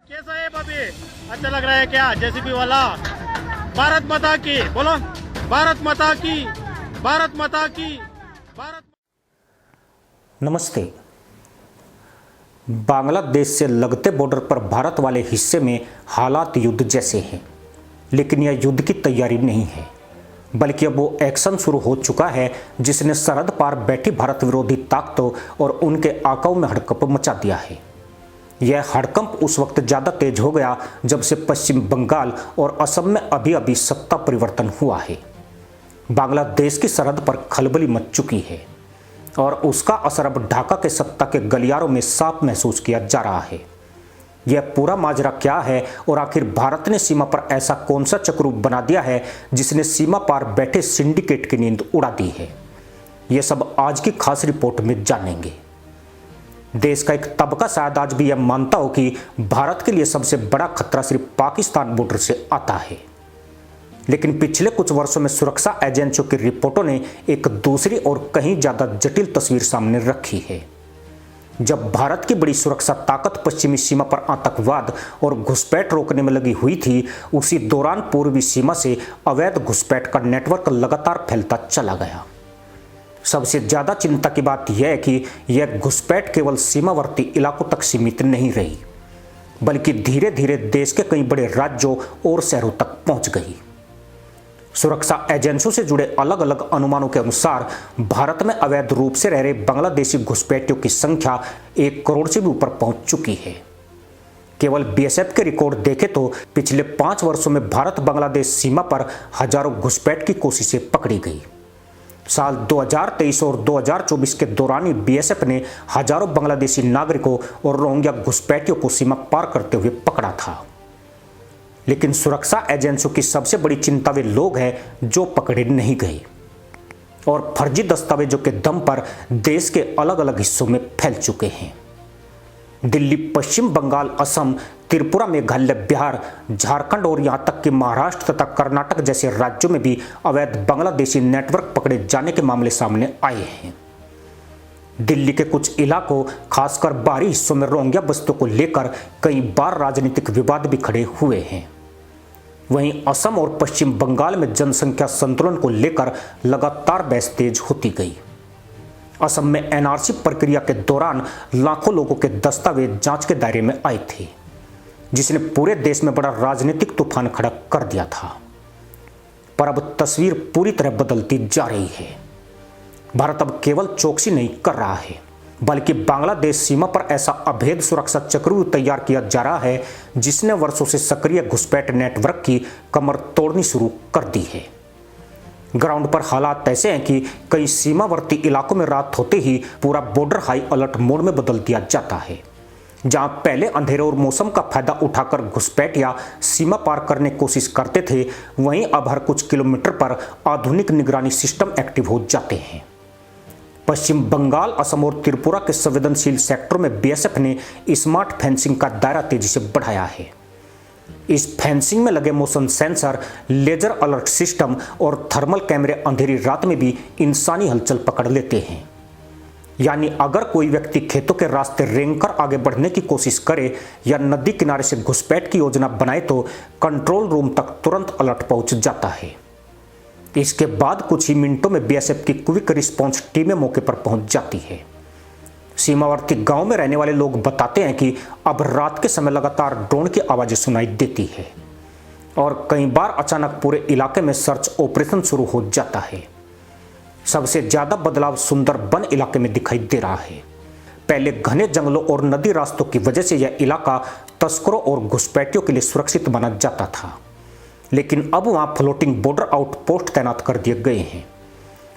कैसा है भाभी? अच्छा लग रहा है क्या जेसीबी वाला? भारत माता की बोलो, भारत माता की, भारत माता की, भारत। नमस्ते। बांग्लादेश से लगते बॉर्डर पर भारत वाले हिस्से में हालात युद्ध जैसे हैं, लेकिन यह युद्ध की तैयारी नहीं है, बल्कि अब वो एक्शन शुरू हो चुका है जिसने सरहद पार बैठी भारत विरोधी ताकतों और उनके आकाओं में हड़कंप मचा दिया है। यह हड़कंप उस वक्त ज़्यादा तेज हो गया जब से पश्चिम बंगाल और असम में अभी अभी सत्ता परिवर्तन हुआ है। बांग्लादेश की सरहद पर खलबली मच चुकी है और उसका असर अब ढाका के सत्ता के गलियारों में साफ महसूस किया जा रहा है। यह पूरा माजरा क्या है और आखिर भारत ने सीमा पर ऐसा कौन सा चक्रू बना दिया है जिसने सीमा पार बैठे सिंडिकेट की नींद उड़ा दी है, यह सब आज की खास रिपोर्ट में जानेंगे। देश का एक तबका शायद आज भी यह मानता हो कि भारत के लिए सबसे बड़ा खतरा सिर्फ पाकिस्तान बॉर्डर से आता है, लेकिन पिछले कुछ वर्षों में सुरक्षा एजेंसियों की रिपोर्टों ने एक दूसरी और कहीं ज्यादा जटिल तस्वीर सामने रखी है। जब भारत की बड़ी सुरक्षा ताकत पश्चिमी सीमा पर आतंकवाद और घुसपैठ रोकने में लगी हुई थी, उसी दौरान पूर्वी सीमा से अवैध घुसपैठ का नेटवर्क लगातार फैलता चला गया। सबसे ज्यादा चिंता की बात यह है कि यह घुसपैठ केवल सीमावर्ती इलाकों तक सीमित नहीं रही, बल्कि धीरे धीरे देश के कई बड़े राज्यों और शहरों तक पहुंच गई। सुरक्षा एजेंसियों से जुड़े अलग अलग अनुमानों के अनुसार भारत में अवैध रूप से रह रहे बांग्लादेशी घुसपैठियों की संख्या 1 करोड़ से भी ऊपर पहुंच चुकी है। केवल बीएसएफ के रिकॉर्ड देखें तो पिछले 5 वर्षों में भारत बांग्लादेश सीमा पर हजारों घुसपैठ की कोशिशें पकड़ी गई। साल 2023 और 2024 के दौरान ही बीएसएफ ने हजारों बांग्लादेशी नागरिकों और रोहिंग्या घुसपैठियों को सीमा पार करते हुए पकड़ा था। लेकिन सुरक्षा एजेंसियों की सबसे बड़ी चिंता वे लोग हैं जो पकड़े नहीं गए और फर्जी दस्तावेजों के दम पर देश के अलग अलग हिस्सों में फैल चुके हैं। दिल्ली, पश्चिम बंगाल, असम, त्रिपुरा, मेघालय, बिहार, झारखंड और यहां तक कि महाराष्ट्र तथा कर्नाटक जैसे राज्यों में भी अवैध बांग्लादेशी नेटवर्क पकड़े जाने के मामले सामने आए हैं। दिल्ली के कुछ इलाकों, खासकर बाहरी हिस्सों में रोहिंग्या बस्तियों को लेकर कई बार राजनीतिक विवाद भी खड़े हुए हैं। वहीं असम और पश्चिम बंगाल में जनसंख्या संतुलन को लेकर लगातार बहस तेज होती गई। असम में एनआरसी प्रक्रिया के दौरान लाखों लोगों के दस्तावेज जांच के दायरे में आए थे, जिसने पूरे देश में बड़ा राजनीतिक तूफान खड़ा कर दिया था। पर अब तस्वीर पूरी तरह बदलती जा रही है। भारत अब केवल चौकसी नहीं कर रहा है, बल्कि बांग्लादेश सीमा पर ऐसा अभेद सुरक्षा चक्रव्यूह तैयार किया जा रहा है जिसने वर्षों से सक्रिय घुसपैठ नेटवर्क की कमर तोड़नी शुरू कर दी है। ग्राउंड पर हालात ऐसे हैं कि कई सीमावर्ती इलाकों में रात होते ही पूरा बॉर्डर हाई अलर्ट मोड में बदल दिया जाता है। जहां पहले अंधेरे और मौसम का फायदा उठाकर घुसपैठिया सीमा पार करने की कोशिश करते थे, वहीं अब हर कुछ किलोमीटर पर आधुनिक निगरानी सिस्टम एक्टिव हो जाते हैं। पश्चिम बंगाल, असम और त्रिपुरा के संवेदनशील सेक्टरों में बीएसएफ ने स्मार्ट फेंसिंग का दायरा तेजी से बढ़ाया है। इस फेंसिंग में लगे motion sensor, laser alert system और थर्मल कैमरे अंधेरी रात में भी इंसानी हलचल पकड़ लेते हैं। यानी अगर कोई व्यक्ति खेतों के रास्ते रेंगकर आगे बढ़ने की कोशिश करे या नदी किनारे से घुसपैठ की योजना बनाए तो कंट्रोल रूम तक तुरंत अलर्ट पहुंच जाता है। इसके बाद कुछ ही मिनटों में बीएसएफ की क्विक रिस्पॉन्स टीमें मौके पर पहुंच जाती है। सीमावर्ती गांव में रहने वाले लोग बताते हैं कि अब रात के समय लगातार ड्रोन की आवाजें सुनाई देती है और कई बार अचानक पूरे इलाके में सर्च ऑपरेशन शुरू हो जाता है। सबसे ज्यादा बदलाव सुंदरबन इलाके में दिखाई दे रहा है। पहले घने जंगलों और नदी रास्तों की वजह से यह इलाका तस्करों और घुसपैठियों के लिए सुरक्षित माना जाता था, लेकिन अब वहां फ्लोटिंग बॉर्डर आउटपोस्ट तैनात कर दिए गए हैं।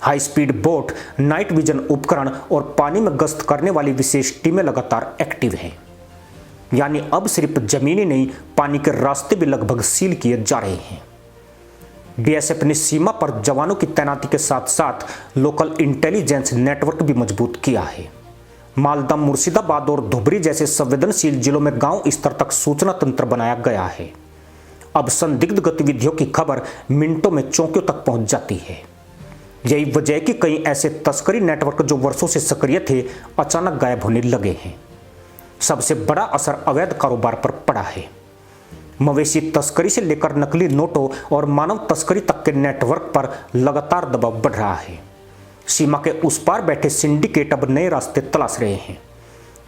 High speed boat, night vision उपकरण और पानी में गश्त करने वाली विशेष टीमें लगातार एक्टिव हैं। यानी अब सिर्फ जमीनी नहीं, पानी के रास्ते भी लगभग सील किए जा रहे हैं। बीएसएफ ने सीमा पर जवानों की तैनाती के साथ साथ लोकल इंटेलिजेंस नेटवर्क भी मजबूत किया है। मालदा, मुर्शिदाबाद और धुबरी जैसे संवेदनशील जिलों में गांव स्तर तक सूचना तंत्र बनाया गया है। अब संदिग्ध गतिविधियों की खबर मिनटों में चौकियों तक पहुंच जाती है। यही वजह है कि कई ऐसे तस्करी नेटवर्क जो वर्षों से सक्रिय थे, अचानक गायब होने लगे हैं। सबसे बड़ा असर अवैध कारोबार पर पड़ा है। मवेशी तस्करी से लेकर नकली नोटों और मानव तस्करी तक के नेटवर्क पर लगातार दबाव बढ़ रहा है। सीमा के उस पार बैठे सिंडिकेट अब नए रास्ते तलाश रहे हैं,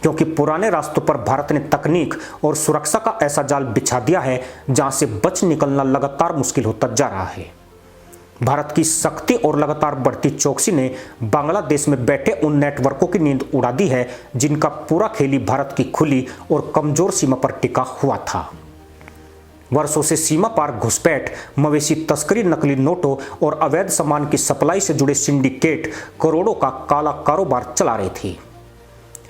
क्योंकि पुराने रास्तों पर भारत ने तकनीक और सुरक्षा का ऐसा जाल बिछा दिया है जहां से बच निकलना लगातार मुश्किल होता जा रहा है। भारत की सख्ती और लगातार बढ़ती चौकसी ने बांग्लादेश में बैठे उन नेटवर्कों की नींद उड़ा दी है जिनका पूरा खेल ही भारत की खुली और कमजोर सीमा पर टिका हुआ था। वर्षों से सीमा पार घुसपैठ, मवेशी तस्करी, नकली नोटों और अवैध सामान की सप्लाई से जुड़े सिंडिकेट करोड़ों का काला कारोबार चला रहे थे।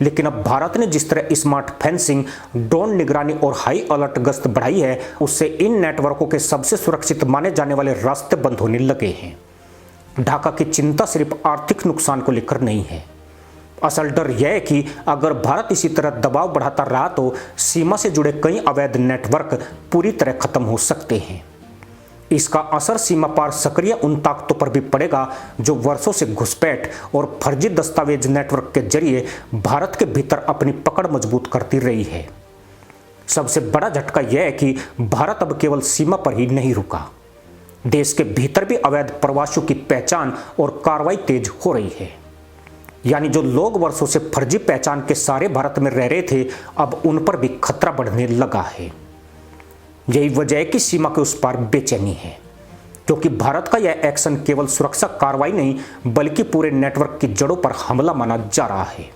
लेकिन अब भारत ने जिस तरह स्मार्ट फेंसिंग, ड्रोन निगरानी और हाई अलर्ट गश्त बढ़ाई है, उससे इन नेटवर्कों के सबसे सुरक्षित माने जाने वाले रास्ते बंद होने लगे हैं। ढाका की चिंता सिर्फ आर्थिक नुकसान को लेकर नहीं है। असल डर यह है कि अगर भारत इसी तरह दबाव बढ़ाता रहा तो सीमा से जुड़े कई अवैध नेटवर्क पूरी तरह खत्म हो सकते हैं। इसका असर सीमा पार सक्रिय उन ताकतों पर भी पड़ेगा जो वर्षों से घुसपैठ और फर्जी दस्तावेज नेटवर्क के जरिए भारत के भीतर अपनी पकड़ मजबूत करती रही है। सबसे बड़ा झटका यह है कि भारत अब केवल सीमा पर ही नहीं रुका, देश के भीतर भी अवैध प्रवासियों की पहचान और कार्रवाई तेज हो रही है। यानी जो लोग वर्षों से फर्जी पहचान के सहारे भारत में रह रहे थे, अब उन पर भी खतरा बढ़ने लगा है। यही वजह है कि सीमा के उस पार बेचैनी है, क्योंकि भारत का यह एक्शन केवल सुरक्षा कार्रवाई नहीं बल्कि पूरे नेटवर्क की जड़ों पर हमला माना जा रहा है।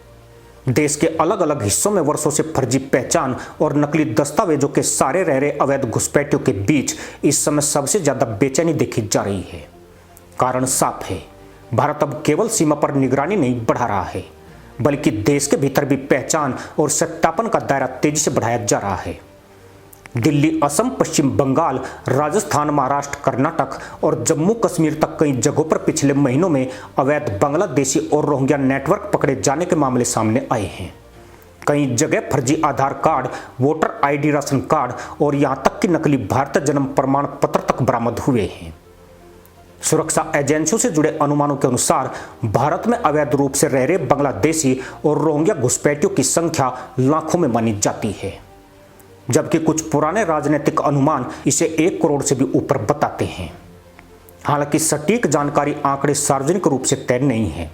देश के अलग अलग हिस्सों में वर्षों से फर्जी पहचान और नकली दस्तावेजों के सहारे रह रहे अवैध घुसपैठियों के बीच इस समय सबसे ज्यादा बेचैनी देखी जा रही है। कारण साफ है, भारत अब केवल सीमा पर निगरानी नहीं बढ़ा रहा है, बल्कि देश के भीतर भी पहचान और सत्यापन का दायरा तेजी से बढ़ाया जा रहा है। दिल्ली, असम, पश्चिम बंगाल, राजस्थान, महाराष्ट्र, कर्नाटक और जम्मू कश्मीर तक कई जगहों पर पिछले महीनों में अवैध बांग्लादेशी और रोहिंग्या नेटवर्क पकड़े जाने के मामले सामने आए हैं। कई जगह फर्जी Aadhaar card, voter ID, ration card और यहां तक कि नकली भारतीय जन्म प्रमाण पत्र तक बरामद हुए हैं। सुरक्षा एजेंसियों से जुड़े अनुमानों के अनुसार भारत में अवैध रूप से रह रहे बांग्लादेशी और रोहिंग्या घुसपैठियों की संख्या लाखों में मानी जाती है, जबकि कुछ पुराने राजनीतिक अनुमान इसे 1 करोड़ से भी ऊपर बताते हैं। हालांकि सटीक जानकारी, आंकड़े सार्वजनिक रूप से तय नहीं है,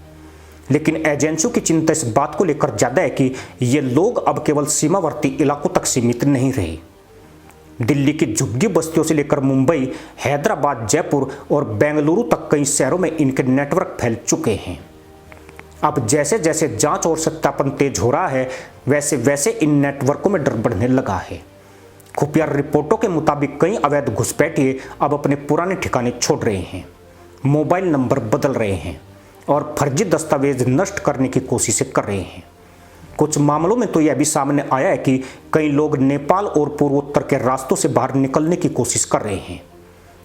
लेकिन एजेंसियों की चिंता इस बात को लेकर ज्यादा है कि ये लोग अब केवल सीमावर्ती इलाकों तक सीमित नहीं रहे। दिल्ली की झुग्गी बस्तियों से लेकर मुंबई, हैदराबाद, जयपुर और बेंगलुरु तक कई शहरों में इनके नेटवर्क फैल चुके हैं। अब जैसे जैसे जांच और सत्यापन तेज हो रहा है, वैसे वैसे इन नेटवर्कों में डर बढ़ने लगा है। खुफिया रिपोर्टों के मुताबिक कई अवैध घुसपैठिए अब अपने पुराने ठिकाने छोड़ रहे हैं, मोबाइल नंबर बदल रहे हैं और फर्जी दस्तावेज नष्ट करने की कोशिशें कर रहे हैं। कुछ मामलों में तो यह भी सामने आया है कि कई लोग नेपाल और पूर्वोत्तर के रास्तों से बाहर निकलने की कोशिश कर रहे हैं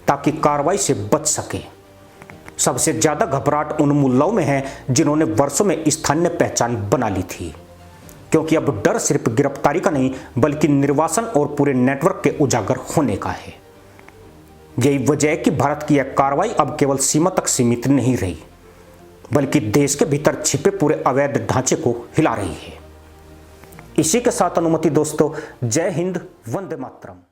ताकि कार्रवाई से बच सके। सबसे ज्यादा घबराहट उन मुल्लाओं में है जिन्होंने वर्षों में स्थानीय पहचान बना ली थी, क्योंकि अब डर सिर्फ गिरफ्तारी का नहीं बल्कि निर्वासन और पूरे नेटवर्क के उजागर होने का है। यही वजह है कि भारत की यह कार्रवाई अब केवल सीमा तक सीमित नहीं रही, बल्कि देश के भीतर छिपे पूरे अवैध ढांचे को हिला रही है। इसी के साथ अनुमति दोस्तों, जय हिंद, वंदे मातरम।